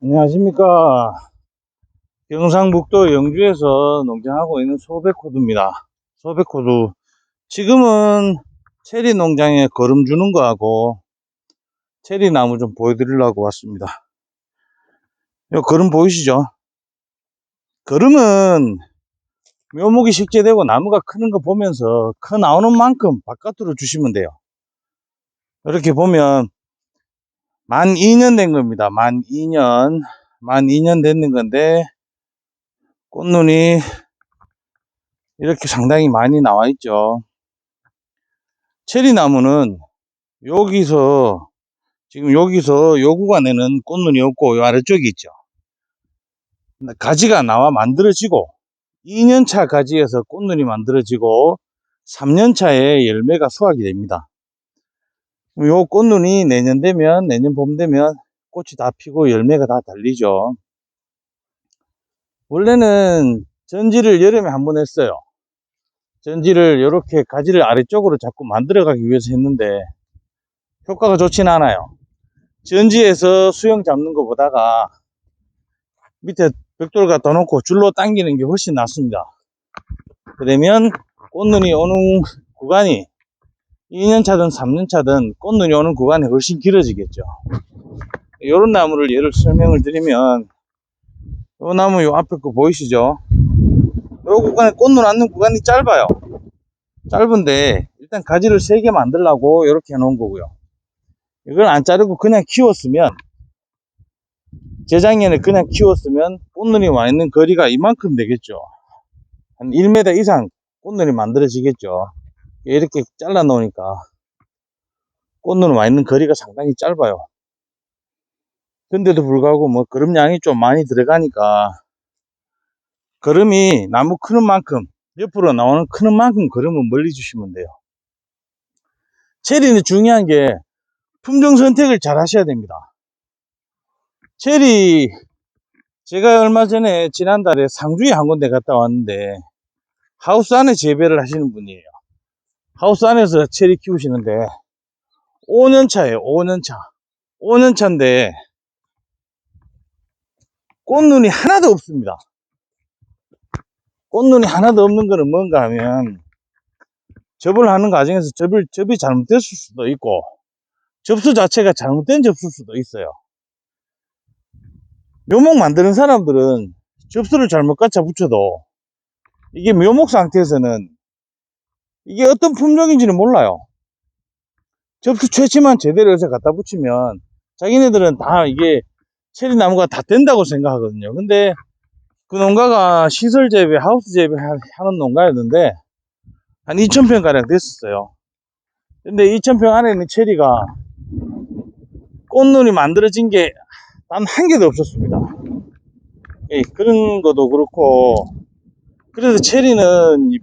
안녕하십니까. 경상북도 영주에서 농장하고 있는 소백호두입니다. 소백호두. 지금은 체리 농장에 거름 주는 거하고 체리 나무 좀 보여드리려고 왔습니다. 요 거름 보이시죠? 거름은 묘목이 식재되고 나무가 크는 거 보면서 커 나오는 만큼 바깥으로 주시면 돼요. 이렇게 보면 만 2년 된 겁니다. 만 2년 됐는 건데 꽃눈이 이렇게 상당히 많이 나와 있죠. 체리 나무는 지금 여기서 요 구간에는 꽃눈이 없고 요 아래쪽이 있죠. 가지가 나와 만들어지고 2년차 가지에서 꽃눈이 만들어지고 3년차에 열매가 수확이 됩니다. 요 꽃눈이 내년 봄 되면 꽃이 다 피고 열매가 다 달리죠. 원래는 전지를 여름에 한번 했어요. 전지를 이렇게 가지를 아래쪽으로 자꾸 만들어 가기 위해서 했는데 효과가 좋진 않아요. 전지에서 수영 잡는 것보다가 밑에 벽돌 갖다 놓고 줄로 당기는 게 훨씬 낫습니다. 그러면 꽃눈이 오는 구간이 2년차든 3년차든 꽃눈이 오는 구간이 훨씬 길어지겠죠. 이런 나무를 예를 설명을 드리면 이 나무 요 앞에 거 보이시죠? 이 구간에 꽃눈 앉는 구간이 짧아요. 짧은데 일단 가지를 3개 만들려고 이렇게 해놓은 거고요. 이걸 안 자르고 그냥 키웠으면 재작년에 그냥 키웠으면 꽃눈이 와 있는 거리가 이만큼 되겠죠. 한 1m 이상 꽃눈이 만들어지겠죠. 이렇게 잘라 놓으니까 꽃눈 와 있는 거리가 상당히 짧아요. 근데도 불구하고 뭐 거름량이 좀 많이 들어가니까 거름이 나무 크는 만큼 옆으로 나오는 크는 만큼 거름을 멀리 주시면 돼요. 체리는 중요한 게 품종 선택을 잘 하셔야 됩니다. 체리 제가 얼마 전에 지난달에 상주에 한 군데 갔다 왔는데 하우스 안에 재배를 하시는 분이에요. 하우스 안에서 체리 키우시는데 5년차예요. 5년차인데 꽃눈이 하나도 없습니다. 꽃눈이 하나도 없는 거는 뭔가 하면 접을 하는 과정에서 접이 잘못됐을 수도 있고 접수 자체가 잘못된 접수일 수도 있어요. 묘목 만드는 사람들은 접수를 잘못 갖다 붙여도 이게 묘목 상태에서는 이게 어떤 품종인지는 몰라요. 접수 채취만 제대로 해서 갖다 붙이면 자기네들은 다 이게 체리나무가 다 된다고 생각하거든요. 근데 그 농가가 시설 재배, 하우스 재배 하는 농가였는데 한 2,000평 가량 됐었어요. 근데 2,000평 안에 있는 체리가 꽃눈이 만들어진 게 단 한 개도 없었습니다. 예, 그런 것도 그렇고 그래서 체리는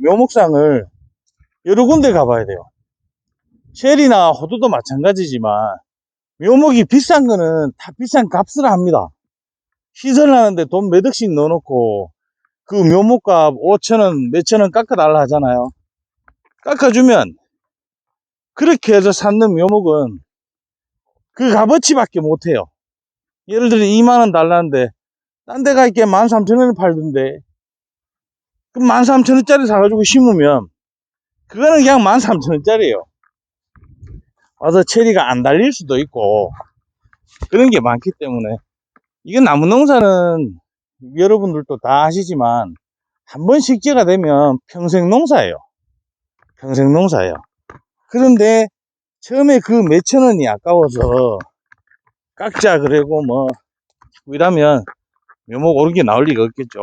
묘목상을 여러 군데 가봐야 돼요. 체리나 호두도 마찬가지지만 묘목이 비싼 거는 다 비싼 값을 합니다. 시설을 하는데 돈 몇 억씩 넣어놓고 그 묘목값 5천원 몇천원 깎아달라 하잖아요. 깎아주면 그렇게 해서 샀는 묘목은 그 값어치밖에 못해요. 예를 들어 2만원 달라는데 딴 데 가 있게 13,000원에 팔던데 그럼 13,000원짜리 사가지고 심으면 그거는 그냥 13,000원짜리예요. 와서 체리가 안 달릴 수도 있고 그런 게 많기 때문에 이건 나무 농사는 여러분들도 다 아시지만 한번 식재가 되면 평생 농사예요. 평생 농사예요. 그런데 처음에 그 몇천 원이 아까워서 깎자 그러고 뭐 이러면 묘목 오르게 나올 리가 없겠죠.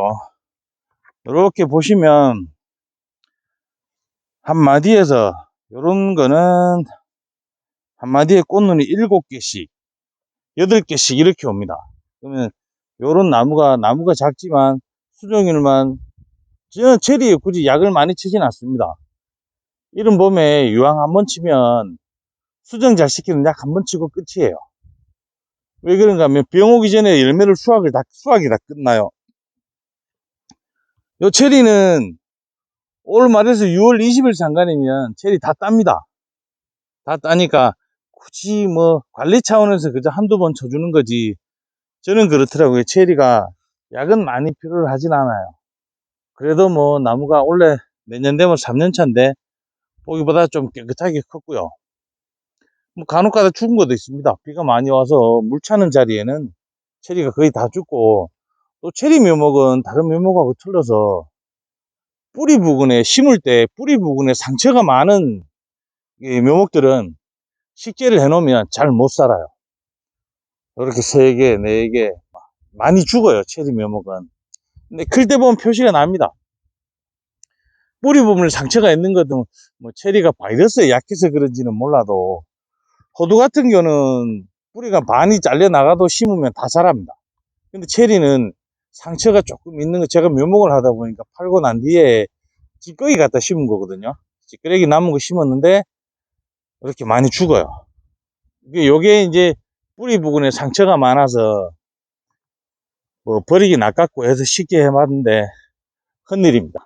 이렇게 보시면 한마디에서 요런 거는 한마디에 꽃눈이 7개씩 8개씩 이렇게 옵니다. 그러면 요런 나무가 작지만 수종일만 저는 체리에 굳이 약을 많이 치진 않습니다. 이런 봄에 유황 한번 치면 수정 잘 시키는 약 한번 치고 끝이에요. 왜 그런가 하면 병 오기 전에 열매를 수확이 다 끝나요. 요 체리는 올 말에서 6월 20일 상간이면 체리 다 땁니다. 다 따니까 굳이 뭐 관리 차원에서 그저 한두 번 쳐주는 거지 저는 그렇더라고요. 체리가 약은 많이 필요를 하진 않아요. 그래도 뭐 나무가 원래 내년 되면 3년 차인데 보기보다 좀 깨끗하게 컸고요. 뭐 간혹가다 죽은 것도 있습니다. 비가 많이 와서 물 차는 자리에는 체리가 거의 다 죽고, 또 체리 묘목은 다른 묘목하고 틀려서 뿌리 부분에 심을 때 뿌리 부분에 상처가 많은 이 묘목들은 식재를 해 놓으면 잘 못 살아요. 이렇게 3개, 4개 많이 죽어요. 체리 묘목은. 근데 클 때 보면 표시가 납니다. 뿌리 부분에 상처가 있는 것은 뭐 체리가 바이러스에 약해서 그런지는 몰라도, 호두 같은 경우는 뿌리가 많이 잘려 나가도 심으면 다 자랍니다. 근데 체리는 상처가 조금 있는 거, 제가 묘목을 하다 보니까 팔고 난 뒤에 찌꺼기 갖다 심은 거거든요. 찌꺼기 남은 거 심었는데 이렇게 많이 죽어요. 요게 이제 뿌리 부분에 상처가 많아서 뭐 버리기 낚았고 해서 쉽게 해봤는데 큰일입니다.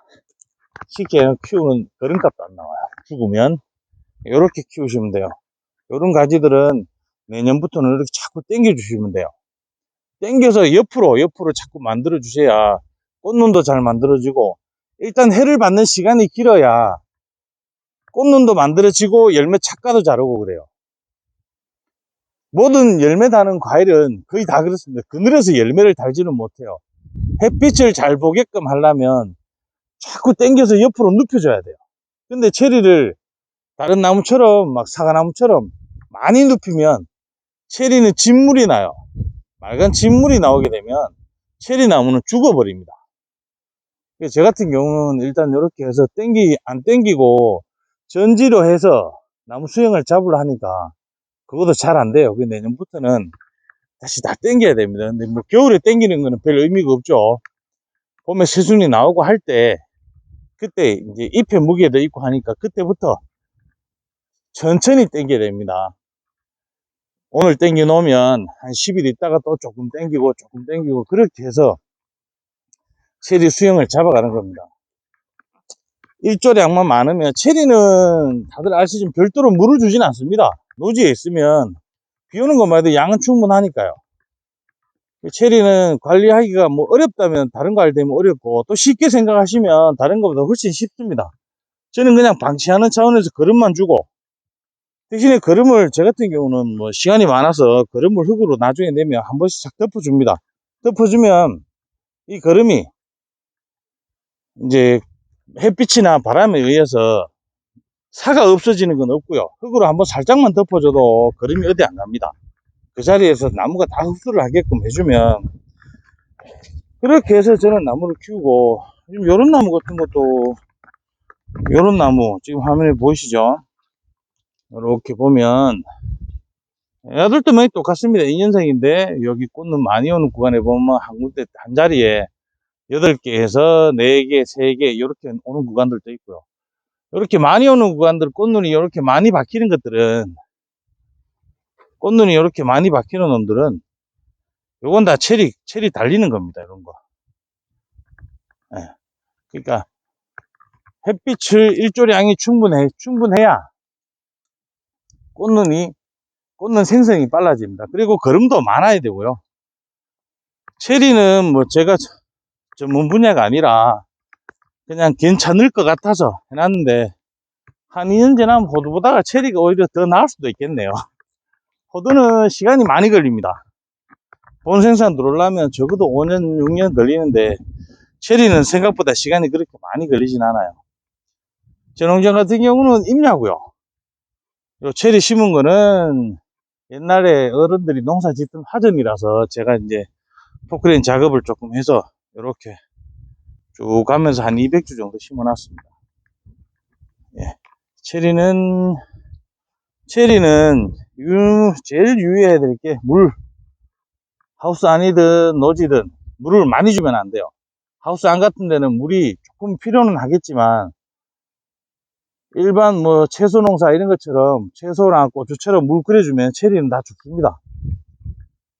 쉽게 키우는 그런값도 안 나와요. 죽으면 이렇게 키우시면 돼요. 이런 가지들은 내년부터는 이렇게 자꾸 당겨 주시면 돼요. 당겨서 옆으로 자꾸 만들어 주셔야 꽃눈도 잘 만들어지고, 일단 해를 받는 시간이 길어야 꽃눈도 만들어지고 열매 착과도 자르고 그래요. 모든 열매 다는 과일은 거의 다 그렇습니다. 그늘에서 열매를 달지는 못해요. 햇빛을 잘 보게끔 하려면 자꾸 당겨서 옆으로 눕혀줘야 돼요. 근데 체리를 다른 나무처럼 막 사과나무처럼 많이 눕히면 체리는 진물이 나요. 맑은 진물이 나오게 되면 체리 나무는 죽어버립니다. 저 같은 경우는 일단 이렇게 해서 안 땡기고 전지로 해서 나무 수영을 잡으려 하니까 그것도 잘 안 돼요. 내년부터는 다시 다 땡겨야 됩니다. 근데 뭐 겨울에 땡기는 거는 별 의미가 없죠. 봄에 새순이 나오고 할 때, 그때 이제 잎에 무게도 있고 하니까 그때부터 천천히 땡겨야 됩니다. 오늘 땡겨 놓으면 한 10일 있다가 또 조금 땡기고 그렇게 해서 체리 수영을 잡아가는 겁니다. 일조량만 많으면, 체리는 다들 아시지만 별도로 물을 주진 않습니다. 노지에 있으면 비 오는 것만 해도 양은 충분하니까요. 체리는 관리하기가 뭐 어렵다면 다른 과일 되면 어렵고, 또 쉽게 생각하시면 다른 것보다 훨씬 쉽습니다. 저는 그냥 방치하는 차원에서 거름만 주고, 대신에 거름을, 저 같은 경우는 뭐 시간이 많아서 거름을 흙으로 나중에 내면 한 번씩 싹 덮어줍니다. 덮어주면 이 거름이 이제 햇빛이나 바람에 의해서 사가 없어지는 건 없고요. 흙으로 한번 살짝만 덮어줘도 거름이 어디 안 갑니다. 그 자리에서 나무가 다 흡수를 하게끔 해주면, 그렇게 해서 저는 나무를 키우고, 지금 요런 나무 같은 것도, 요런 나무 지금 화면에 보이시죠? 이렇게 보면 애들도 많이 똑같습니다. 2년생인데 여기 꽃눈 많이 오는 구간에 보면 한 군데 한 자리에 8개에서 4개, 3개 이렇게 오는 구간들도 있고요. 이렇게 많이 오는 구간들, 꽃눈이 이렇게 많이 박히는 것들은, 꽃눈이 이렇게 많이 박히는 놈들은 요건 다 체리 달리는 겁니다. 이런 거. 예. 그러니까 햇빛을 일조량이 충분해야 꽃눈 생성이 빨라집니다. 그리고 거름도 많아야 되고요. 체리는 뭐 제가 전문 분야가 아니라 그냥 괜찮을 것 같아서 해놨는데, 한 2년 지나면 호두보다가 체리가 오히려 더 나을 수도 있겠네요. 호두는 시간이 많이 걸립니다. 본 생산 들어오려면 적어도 5년, 6년 걸리는데, 체리는 생각보다 시간이 그렇게 많이 걸리진 않아요. 제 농장 같은 경우는 임야고요. 요 체리 심은 거는 옛날에 어른들이 농사 짓던 화전이라서 제가 이제 포크레인 작업을 조금 해서 이렇게 쭉 가면서 한 200주 정도 심어 놨습니다. 예. 체리는 제일 유의해야 될 게 하우스 안이든 노지든 물을 많이 주면 안 돼요. 하우스 안 같은 데는 물이 조금 필요는 하겠지만, 일반 뭐 채소 농사 이런 것처럼 채소랑 고추처럼 물 끓여주면 체리는 다 죽습니다.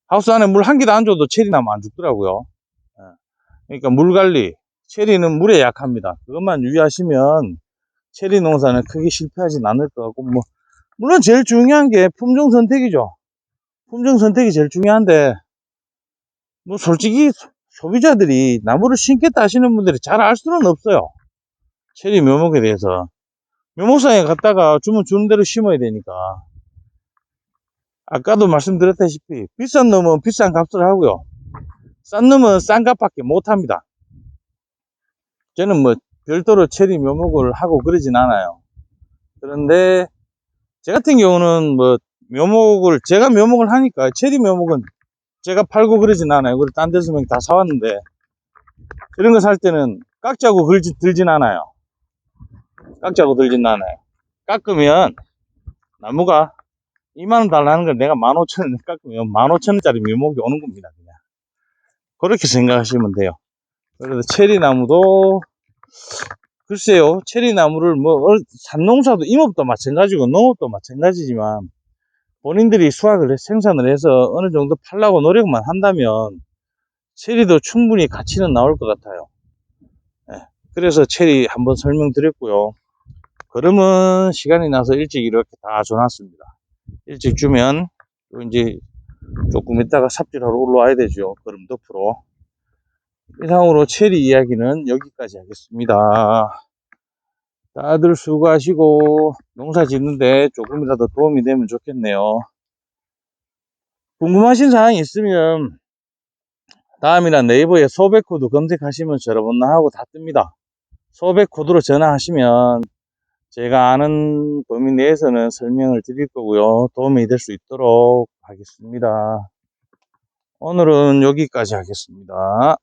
하우스 안에 물 한 개도 안 줘도 체리나무 안 죽더라고요. 그러니까 물 관리, 체리는 물에 약합니다. 그것만 유의하시면 체리 농사는 크게 실패하진 않을 것 같고, 뭐 물론 제일 중요한 게 품종 선택이죠. 품종 선택이 제일 중요한데, 뭐 솔직히 소비자들이 나무를 심겠다 하시는 분들이 잘 알 수는 없어요. 체리 묘목에 대해서. 묘목상에 갔다가 주면 주는 대로 심어야 되니까. 아까도 말씀드렸다시피 비싼 놈은 비싼 값을 하고요. 싼 놈은 싼 값밖에 못 합니다. 저는 뭐 별도로 체리 묘목을 하고 그러진 않아요. 그런데 제 같은 경우는 뭐 제가 묘목을 하니까 체리 묘목은 제가 팔고 그러진 않아요. 그리고 딴 데서 다 사왔는데 이런 거 살 때는 깎자고 들진 않아요. 깎자고 들진 않아요. 깎으면 나무가 2만원 달라는 걸 내가 15,000원 깎으면 15,000원짜리 묘목이 오는 겁니다. 그냥 그렇게 생각하시면 돼요. 그래서 체리 나무도 글쎄요, 체리 나무를 뭐 산농사도 임업도 마찬가지고 농업도 마찬가지지만 본인들이 생산을 해서 어느 정도 팔라고 노력만 한다면 체리도 충분히 가치는 나올 것 같아요. 네, 그래서 체리 한번 설명드렸고요. 그러면 시간이 나서 일찍 이렇게 다 줘놨습니다. 일찍 주면 또 이제 조금 있다가 삽질하러 올라와야 되죠. 그럼 덮으러. 이상으로 체리 이야기는 여기까지 하겠습니다. 다들 수고하시고 농사 짓는데 조금이라도 도움이 되면 좋겠네요. 궁금하신 사항이 있으면 다음이나 네이버에 소백코드 검색하시면 여러분 하고 다 뜹니다. 소백코드로 전화하시면 제가 아는 범위 내에서는 설명을 드릴 거고요. 도움이 될 수 있도록 하겠습니다. 오늘은 여기까지 하겠습니다.